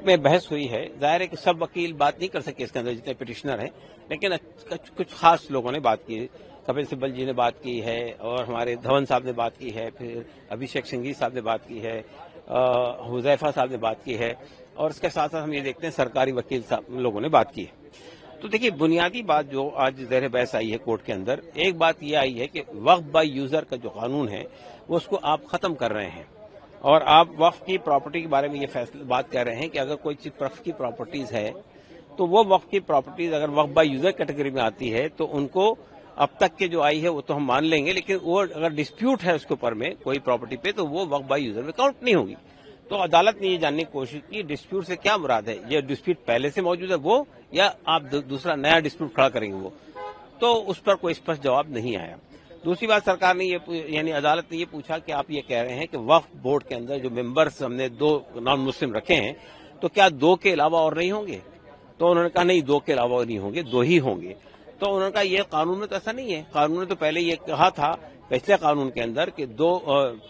Court में बहस हुई है। जाहिर है कि सब वकील बात नहीं कर सके इसके अंदर जितने पिटिशनर हैं, लेकिन कुछ खास लोगों ने बात की। कपिल सिब्बल जी ने बात की है और हमारे धवन साहब ने बात की है, फिर अभिषेक सिंघवी साहब ने बात की है, हुजैफा साहब ने बात की है, और इसके साथ साथ हम ये देखते हैं सरकारी वकील साहब लोगों ने बात की है। तो देखिए, बुनियादी बात जो आज ज़ेर बहस आई है कोर्ट के अंदर, एक बात ये आई है कि वक्फ बाय यूजर का जो कानून है वो उसको आप खत्म कर रहे हैं, और आप वक्फ की प्रॉपर्टी के बारे में ये फैसला बात कर रहे हैं कि अगर कोई चीज वक्फ की प्रॉपर्टीज है तो वो वक्फ की प्रॉपर्टीज अगर वक्फ बाय यूजर कैटेगरी में आती है तो उनको अब तक के जो आई है वो तो हम मान लेंगे, लेकिन वो अगर डिस्प्यूट है उसके ऊपर में कोई प्रॉपर्टी पे तो वो वक्फ बाय यूजर में काउंट नहीं होगी। तो अदालत ने ये जानने की कोशिश की डिस्प्यूट से क्या मुराद है, ये डिस्प्यूट पहले से मौजूद है वो, या आप दूसरा नया डिस्प्यूट खड़ा करेंगे वो। तो उस पर कोई स्पष्ट जवाब नहीं आया। दूसरी बात, सरकार ने ये यानी अदालत ने ये पूछा कि आप ये कह रहे हैं कि वक्फ बोर्ड के अंदर जो मेंबर्स हमने 2 नॉन मुस्लिम रखे हैं तो क्या 2 के अलावा और नहीं होंगे? तो उन्होंने कहा नहीं, 2 के अलावा नहीं होंगे, 2 ही होंगे। तो उन्होंने कहा ये कानून में तो ऐसा नहीं है, कानून ने तो पहले ये कहा था पिछले कानून के अंदर कि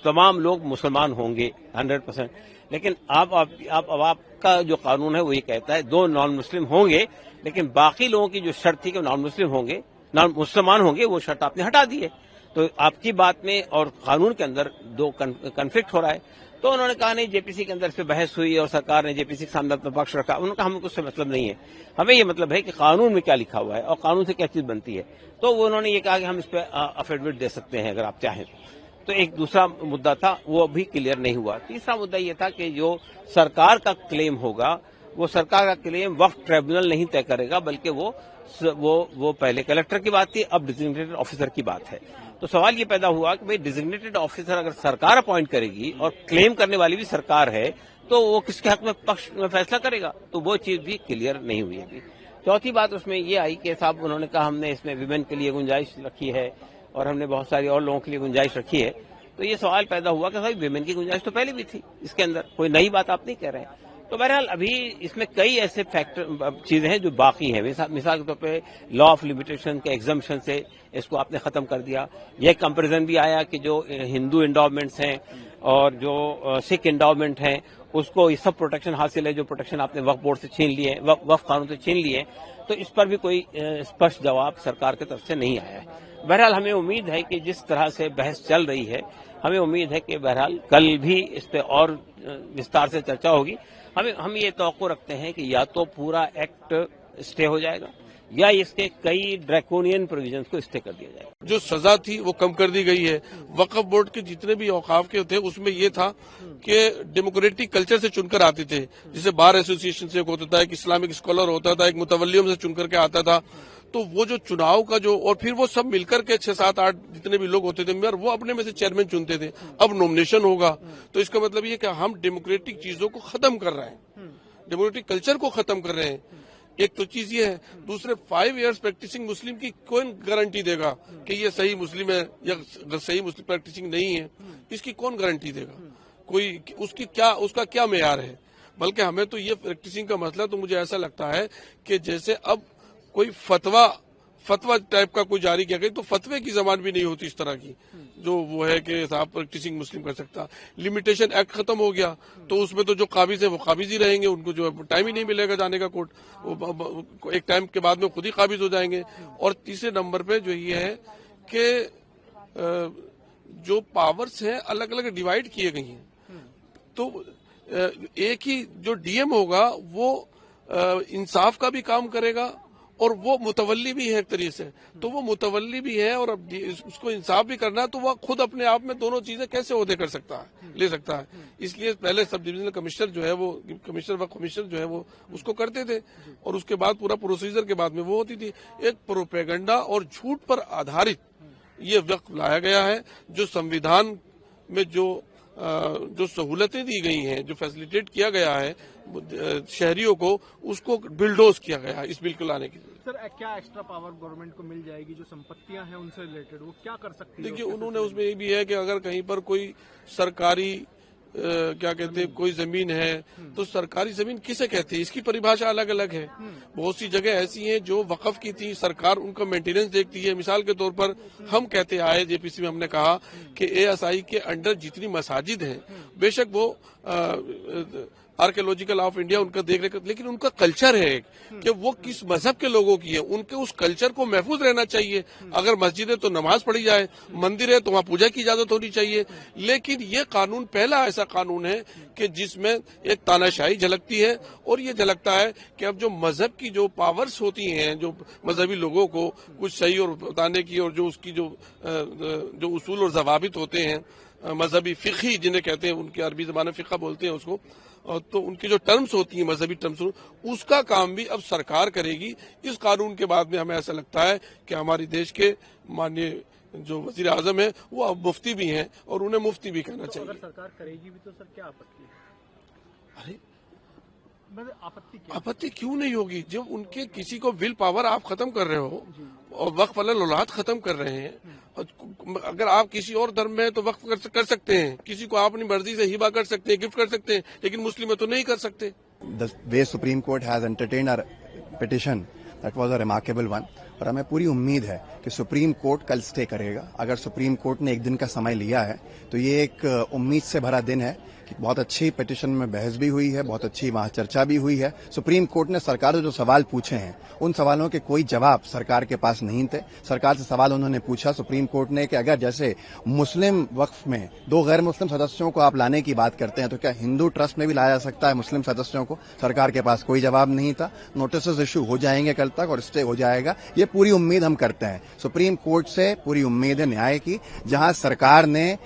तमाम लोग मुसलमान होंगे 100%, लेकिन अब आपका जो कानून है वो ये कहता है 2 नॉन मुस्लिम होंगे, लेकिन बाकी लोगों की जो शर्त थी कि नॉन मुस्लिम होंगे, नॉन मुसलमान होंगे, वो शर्त आपने हटा दी है। तो आपकी बात में और कानून के अंदर 2 कन्फ्लिक्ट हो रहा है। तो उन्होंने कहा नहीं, जेपीसी के अंदर इस पर बहस हुई और सरकार ने जेपीसी के सामने अपना पक्ष रखा। उन्होंने कहा हमें कुछ से मतलब नहीं है, हमें ये मतलब है कि कानून में क्या लिखा हुआ है और कानून से क्या चीज बनती है। तो वो उन्होंने ये कहा कि हम इस पर अफिडेविट दे सकते हैं अगर आप चाहें। तो एक दूसरा मुद्दा था, वो अभी क्लियर नहीं हुआ। तीसरा मुद्दा ये था कि जो सरकार का क्लेम होगा वो सरकार का क्लेम वक्फ ट्रिब्यूनल नहीं तय करेगा, बल्कि वो पहले कलेक्टर की बात थी, अब डिजिग्नेटेड ऑफिसर की बात है। तो सवाल ये पैदा हुआ कि भाई डिजिग्नेटेड ऑफिसर अगर सरकार अपॉइंट करेगी और क्लेम करने वाली भी सरकार है तो वो किसके हक में पक्ष में फैसला करेगा, तो वो चीज भी क्लियर नहीं हुई अभी। चौथी बात उसमें ये आई कि साहब उन्होंने कहा हमने इसमें विमेन के लिए गुंजाइश रखी है और हमने बहुत सारी और लोगों के लिए गुंजाइश रखी है। तो ये सवाल पैदा हुआ कि भाई विमेन की गुंजाइश तो पहले भी थी, इसके अंदर कोई नई बात आप नहीं कह रहे हैं। तो बहरहाल अभी इसमें कई ऐसे फैक्टर चीजें हैं जो बाकी हैं। मिसाल के तौर पे लॉ ऑफ लिमिटेशन के एग्जम्पशन से इसको आपने खत्म कर दिया। यह कंपैरिजन भी आया कि जो हिंदू एंडोवमेंट्स हैं और जो सिख एंडोवमेंट हैं उसको ये सब प्रोटेक्शन हासिल है, जो प्रोटेक्शन आपने वक्फ बोर्ड से छीन लिए, वक्फ कानून से छीन लिए। तो इस पर भी कोई स्पष्ट जवाब सरकार की तरफ से नहीं आया है। बहरहाल हमें उम्मीद है कि जिस तरह से बहस चल रही है, हमें उम्मीद है कि बहरहाल कल भी इस पर और विस्तार से चर्चा होगी। हम ये तवक्को रखते हैं कि या तो पूरा एक्ट स्टे हो जाएगा या इसके कई ड्रैकोनियन प्रोविजंस को स्टे कर दिया जाएगा। जो सजा थी वो कम कर दी गई है। वक्फ बोर्ड के जितने भी औकाफ के थे उसमें ये था कि डेमोक्रेटिक कल्चर से चुनकर आते थे, जैसे बार एसोसिएशन से होता था, एक इस्लामिक स्कॉलर होता था, एक मुतवल्लियों से चुनकर के आता था। तो वो जो चुनाव का जो, और फिर वो सब मिलकर के 6, 7, 8 जितने भी लोग होते थे मेयर, वो अपने में से चेयरमैन चुनते थे। अब नॉमिनेशन होगा, तो इसका मतलब ये कि हम डेमोक्रेटिक चीजों को खत्म कर रहे हैं, डेमोक्रेटिक कल्चर को खत्म कर रहे हैं। एक तो चीज ये है। दूसरे 5 इयर्स प्रैक्टिसिंग मुस्लिम की कौन गारंटी देगा कि ये सही मुस्लिम है या सही मुस्लिम प्रैक्टिसिंग नहीं है, इसकी कौन गारंटी देगा? कोई उसका क्या मेयार है? बल्कि हमें तो ये प्रैक्टिसिंग का मसला तो मुझे ऐसा लगता है कि जैसे अब कोई फतवा टाइप का कोई जारी किया गया, तो फतवे की जबान भी नहीं होती इस तरह की, जो वो है कि साहब प्रैक्टिसिंग मुस्लिम कर सकता। लिमिटेशन एक्ट खत्म हो गया तो उसमें तो जो काबिज है वो काबिज ही रहेंगे, उनको जो टाइम ही नहीं मिलेगा जाने का कोर्ट, वो एक टाइम के बाद में खुद ही काबिज हो जाएंगे। और तीसरे नंबर पे जो ये है कि जो पावर्स हैं अलग अलग डिवाइड किए गई हैं, तो एक ही जो डीएम होगा वो इंसाफ का भी काम करेगा और वो मुतवल्ली भी है एक तरीके से, तो वो मुतवल्ली भी है और अब उसको इंसाफ भी करना है, तो वह खुद अपने आप में दोनों चीजें कैसे ओहदे कर सकता है, ले सकता है। इसलिए पहले सब डिविजनल कमिश्नर जो है वो कमिश्नर जो है वो उसको करते थे और उसके बाद पूरा प्रोसीजर के बाद में वो होती थी। एक प्रोपेगेंडा और झूठ पर आधारित ये वक्त लाया गया है, जो संविधान में जो सहूलतें दी गई हैं, जो फैसिलिटेट किया गया है शहरियों को, उसको बिल्डोज किया गया है इस बिल को लाने के लिए। सर, क्या एक्स्ट्रा पावर गवर्नमेंट को मिल जाएगी? जो संपत्तियां हैं उनसे रिलेटेड वो क्या कर सकती है? देखिए, उन्होंने उसमें ये भी है कि अगर कहीं पर कोई सरकारी क्या कहते हैं कोई जमीन है, तो सरकारी जमीन किसे कहते हैं इसकी परिभाषा अलग अलग है। बहुत सी जगह ऐसी हैं जो वक्फ की थी, सरकार उनका मेंटेनेंस देखती है। मिसाल के तौर पर हम कहते आए जेपीसी में, हमने कहा कि एएसआई के अंडर जितनी मसाजिद हैं, बेशक वो आर्कियोलॉजिकल ऑफ इंडिया उनका देख रेख, लेकिन उनका कल्चर है एक कि वो किस मजहब के लोगों की है, उनके उस कल्चर को महफूज रहना चाहिए। अगर मस्जिद है तो नमाज पढ़ी जाए, मंदिर है तो वहां पूजा की इजाजत होनी चाहिए। लेकिन ये कानून पहला ऐसा कानून है कि जिसमें एक तानाशाही झलकती है और ये झलकता है कि अब जो मजहब की जो पावर्स होती हैं, जो मजहबी लोगों को कुछ सही और बताने की, और जो उसकी जो उसूल और जवाबित होते हैं मजहबी फिकी जिन्हें कहते हैं, उनके अरबी ज़बान में फिका बोलते हैं उसको, तो उनकी जो टर्म्स होती हैं मजहबी टर्म्स, उसका काम भी अब सरकार करेगी। इस कानून के बाद में हमें ऐसा लगता है कि हमारे देश के माननीय जो वजीर आजम है वो अब मुफ्ती भी हैं और उन्हें मुफ्ती भी कहना चाहिए। अगर सरकार करेगी भी तो सर क्या आपत्ति है? अरे मतलब आपत्ति क्यों नहीं होगी? जब उनके किसी को विल पावर आप खत्म कर रहे हो और वक्फ अलल औलाद खत्म कर रहे हैं, अगर आप किसी और धर्म में तो वक्फ कर सकते हैं, किसी को आप अपनी मर्जी से हिबा कर सकते हैं, गिफ्ट कर सकते हैं, लेकिन मुस्लिम में तो नहीं कर सकते। The way Supreme Court has entertained our petition, that was a remarkable one. और हमें पूरी उम्मीद है कि सुप्रीम कोर्ट कल स्टे करेगा। अगर सुप्रीम कोर्ट ने एक दिन का समय लिया है तो ये एक उम्मीद से भरा दिन है कि बहुत अच्छी पिटीशन में बहस भी हुई है, बहुत अच्छी वहां चर्चा भी हुई है। सुप्रीम कोर्ट ने सरकार से जो सवाल पूछे हैं उन सवालों के कोई जवाब सरकार के पास नहीं थे। सरकार से सवाल उन्होंने पूछा सुप्रीम कोर्ट ने कि अगर जैसे मुस्लिम वक्फ में 2 गैर मुस्लिम सदस्यों को आप लाने की बात करते हैं तो क्या हिंदू ट्रस्ट में भी लाया जा सकता है मुस्लिम सदस्यों को? सरकार के पास कोई जवाब नहीं था। नोटिस इश्यू हो जाएंगे कल तक और स्टे हो जाएगा, ये पूरी उम्मीद हम करते हैं। सुप्रीम कोर्ट से पूरी उम्मीद है न्याय की, जहां सरकार ने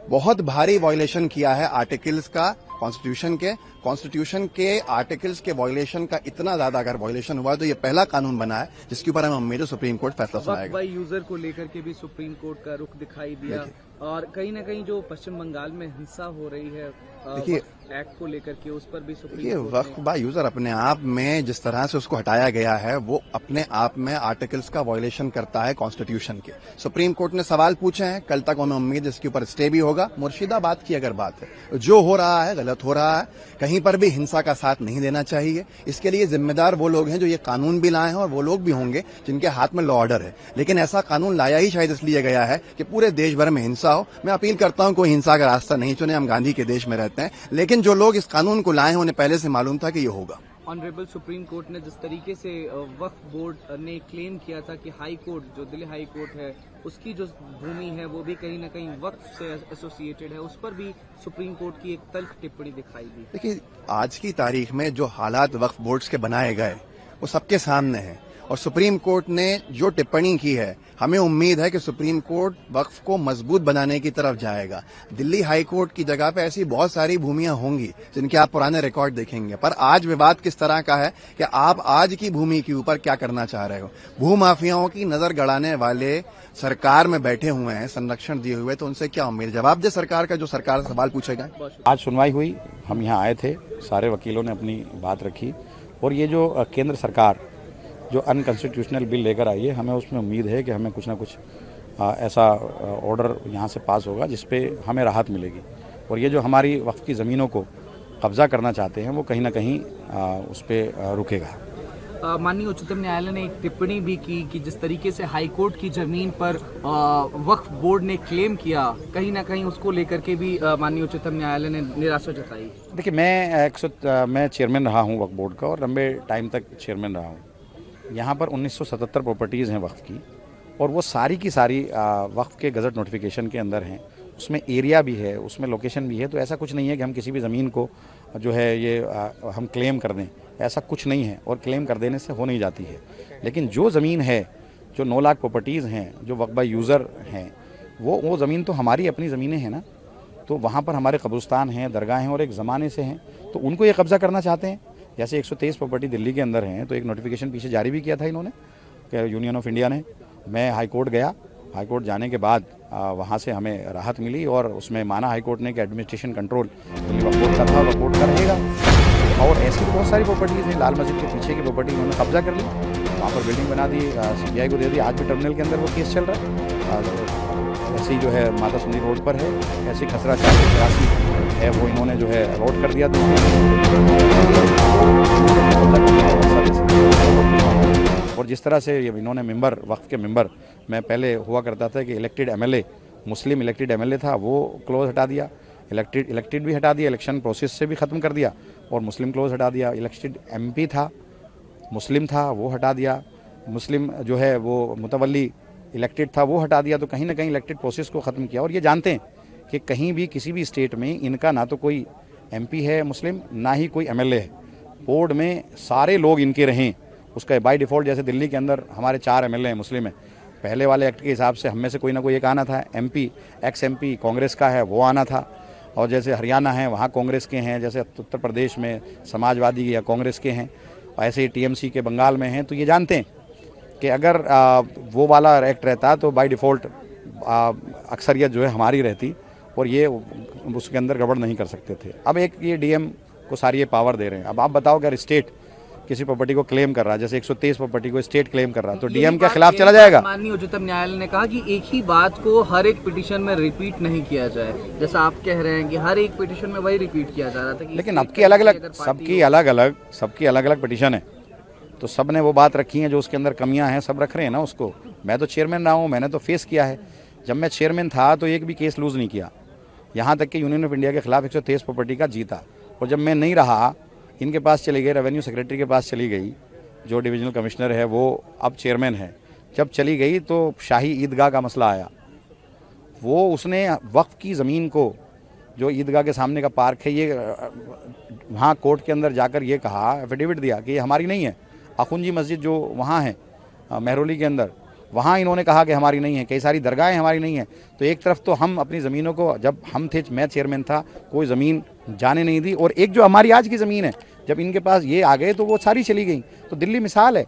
बहुत भारी वायलेशन किया है आर्टिकल्स का, कॉन्स्टिट्यूशन के आर्टिकल्स के वायलेशन का इतना ज्यादा अगर वायलेशन हुआ तो ये पहला कानून बना है जिसके ऊपर हमें उम्मीद है सुप्रीम कोर्ट फैसला सुनाएगा। यूजर को लेकर के भी सुप्रीम कोर्ट का रुख दिखाई दिया और कहीं न कहीं जो पश्चिम बंगाल में हिंसा हो रही है देखिए एक्ट को लेकर के, उस पर भी ये वक्फ बाय यूजर अपने आप में जिस तरह से उसको हटाया गया है वो अपने आप में आर्टिकल्स का वायलेशन करता है कॉन्स्टिट्यूशन के। सुप्रीम कोर्ट ने सवाल पूछे हैं, कल तक हमें उम्मीद है इसके ऊपर स्टे भी होगा। मुर्शिदाबाद की अगर बात है, जो हो रहा है गलत हो रहा है, कहीं पर भी हिंसा का साथ नहीं देना चाहिए। इसके लिए जिम्मेदार वो लोग हैं जो ये कानून भी लाए हैं और वो लोग भी होंगे जिनके हाथ में लॉ ऑर्डर है। लेकिन ऐसा कानून लाया ही शायद इसलिए गया है कि पूरे देश भर में हिंसा हो। मैं अपील करता हूं कोई हिंसा का रास्ता नहीं चुने, हम गांधी के देश में रहते हैं, लेकिन जो लोग इस कानून को लाए हैं उन्हें पहले से मालूम था कि ये होगा। ऑनरेबल सुप्रीम कोर्ट ने जिस तरीके से वक्फ बोर्ड ने क्लेम किया था कि हाई कोर्ट, जो दिल्ली हाई कोर्ट है, उसकी जो भूमि है वो भी कहीं न कहीं वक्फ से एसोसिएटेड है, उस पर भी सुप्रीम कोर्ट की एक तल्ख टिप्पणी दिखाई दी। देखिए आज की तारीख में जो हालात वक्फ बोर्ड्स के बनाए गए वो सबके सामने है और सुप्रीम कोर्ट ने जो टिप्पणी की है हमें उम्मीद है कि सुप्रीम कोर्ट वक्फ को मजबूत बनाने की तरफ जाएगा। दिल्ली हाई कोर्ट की जगह पे ऐसी बहुत सारी भूमियां होंगी जिनके आप पुराने रिकॉर्ड देखेंगे, पर आज विवाद किस तरह का है कि आप आज की भूमि के ऊपर क्या करना चाह रहे हो। भूमाफियाओं की नजर गड़ाने वाले सरकार में बैठे हुए हैं, संरक्षण दिए हुए, तो उनसे क्या उम्मीद? जवाब दे सरकार का जो सरकार से सवाल पूछेगा। आज सुनवाई हुई, हम यहाँ आए थे, सारे वकीलों ने अपनी बात रखी और ये जो केंद्र सरकार जो अनकॉन्स्टिट्यूशनल बिल लेकर आई है, हमें उसमें उम्मीद है कि हमें कुछ ना कुछ ऐसा ऑर्डर यहाँ से पास होगा जिसपे हमें राहत मिलेगी और ये जो हमारी वक्फ की ज़मीनों को कब्जा करना चाहते हैं वो कहीं ना कहीं उस पर रुकेगा। माननीय उच्चतम न्यायालय ने एक टिप्पणी भी की कि जिस तरीके से हाई कोर्ट की जमीन पर वक्फ बोर्ड ने क्लेम किया, कहीं ना कहीं उसको लेकर के भी माननीय उच्चतम न्यायालय ने निराशा जताई। देखिए मैं चेयरमैन रहा हूँ वक्फ बोर्ड का और लंबे टाइम तक चेयरमैन रहा हूँ। यहाँ पर 1977 प्रॉपर्टीज़ हैं वक्फ की और वो सारी की सारी वक्फ के गज़ट नोटिफिकेशन के अंदर हैं। उसमें एरिया भी है, उसमें लोकेशन भी है, तो ऐसा कुछ नहीं है कि हम किसी भी ज़मीन को जो है ये हम क्लेम कर दें, ऐसा कुछ नहीं है और क्लेम कर देने से हो नहीं जाती है। लेकिन जो ज़मीन है, जो 9 लाख प्रॉपर्टीज़ हैं, जो वक्फ बाय यूज़र हैं, वो ज़मीन तो हमारी अपनी ज़मीनें हैं ना, तो वहाँ पर हमारे कब्रिस्तान हैं, दरगाह हैं और एक ज़माने से हैं, तो उनको ये कब्ज़ा करना चाहते हैं। जैसे 123 प्रॉपर्टी दिल्ली के अंदर हैं, तो एक नोटिफिकेशन पीछे जारी भी किया था इन्होंने, यूनियन ऑफ इंडिया ने। मैं हाई कोर्ट गया, हाई कोर्ट जाने के बाद वहाँ से हमें राहत मिली और उसमें माना हाई कोर्ट ने कि एडमिनिस्ट्रेशन कंट्रोल वक्फ बोर्ड का था, वक्फ बोर्ड का रहेगा। और ऐसी बहुत सारी प्रॉपर्टीज़ हैं, लाल मस्जिद के पीछे की प्रॉपर्टी उन्होंने कब्जा कर ली, वहाँ पर बिल्डिंग बना दी, CBI को दे दी। आज भी टर्मिनल के अंदर वो केस चल रहा है। ऐसी जो है माता सुंदरी रोड पर है, ऐसी खसरा 483 है, वो इन्होंने जो है अलॉट कर दिया। और जिस तरह से ये इन्होंने मेंबर, वक्फ के मेंबर, मैं पहले हुआ करता था कि इलेक्टेड MLA, मुस्लिम इलेक्टेड MLA था, वो क्लोज हटा दिया, इलेक्टेड भी हटा दिया, इलेक्शन प्रोसेस से भी ख़त्म कर दिया। और मुस्लिम क्लोज हटा दिया। इलेक्टेड MP था, मुस्लिम था, वो हटा दिया। मुस्लिम जो है वो मुतवल्ली इलेक्टेड था, वो हटा दिया। तो कहीं ना कहीं इलेक्टेड प्रोसेस को ख़त्म किया। और ये जानते हैं कि कहीं भी किसी भी स्टेट में इनका ना तो कोई MP है मुस्लिम, ना ही कोई MLA है। बोर्ड में सारे लोग इनके रहें, उसका बाय डिफ़ॉल्ट, जैसे दिल्ली के अंदर हमारे 4 MLA हैं मुस्लिम हैं, पहले वाले एक्ट के हिसाब से हम में से कोई ना कोई एक आना था। MP ex-MP कांग्रेस का है, वो आना था। और जैसे हरियाणा है वहाँ कांग्रेस के हैं, जैसे उत्तर प्रदेश में समाजवादी या कांग्रेस के हैं, ऐसे ही TMC के बंगाल में हैं। तो ये जानते हैं कि अगर वो वाला एक्ट रहता तो बाय डिफ़ॉल्ट अक्सरियत जो है हमारी रहती और ये उसके अंदर गड़बड़ नहीं कर सकते थे। अब एक ये DM को सारी ये पावर दे रहे हैं। अब आप बताओ कि अगर स्टेट किसी प्रॉपर्टी को क्लेम कर रहा है, जैसे 123 प्रॉपर्टी को स्टेट क्लेम कर रहा है, तो DM के खिलाफ चला जाएगा। माननीय उच्चतम न्यायालय ने कहा कि एक ही बात को हर एक पिटीशन में रिपीट नहीं किया जाए। जैसा आप कह रहे हैं कि हर एक पिटीशन में वही रिपीट किया जा रहा था कि लेकिन आपकी अलग अलग, सबकी अलग अलग पिटीशन है, तो सब ने वो बात रखी है जो उसके अंदर कमियां हैं, सब रख रहे हैं ना उसको। मैं तो चेयरमैन रहा हूँ, मैंने तो फेस किया है। जब मैं चेयरमैन था तो एक भी केस लूज़ नहीं किया, यहाँ तक कि यूनियन ऑफ इंडिया के खिलाफ 123 प्रॉपर्टी का जीता। और जब मैं नहीं रहा, इनके पास चली गई, रेवेन्यू सेक्रेटरी के पास चली गई, जो डिविजनल कमिश्नर है वो अब चेयरमैन है। जब चली गई तो शाही ईदगाह का मसला आया। वो उसने वक्फ की ज़मीन को, जो ईदगाह के सामने का पार्क है, ये वहाँ कोर्ट के अंदर जाकर ये कहा, एफिडेविट दिया कि ये हमारी नहीं है। अखुंजी मस्जिद जो वहाँ है महरौली के अंदर, वहाँ इन्होंने कहा कि हमारी नहीं है। कई सारी दरगाहें हमारी नहीं है। तो एक तरफ तो हम अपनी ज़मीनों को, जब हम थे, मैं चेयरमैन था, कोई ज़मीन जाने नहीं दी। और एक जो हमारी आज की ज़मीन है, जब इनके पास ये आ गए तो वो सारी चली गई। तो दिल्ली मिसाल है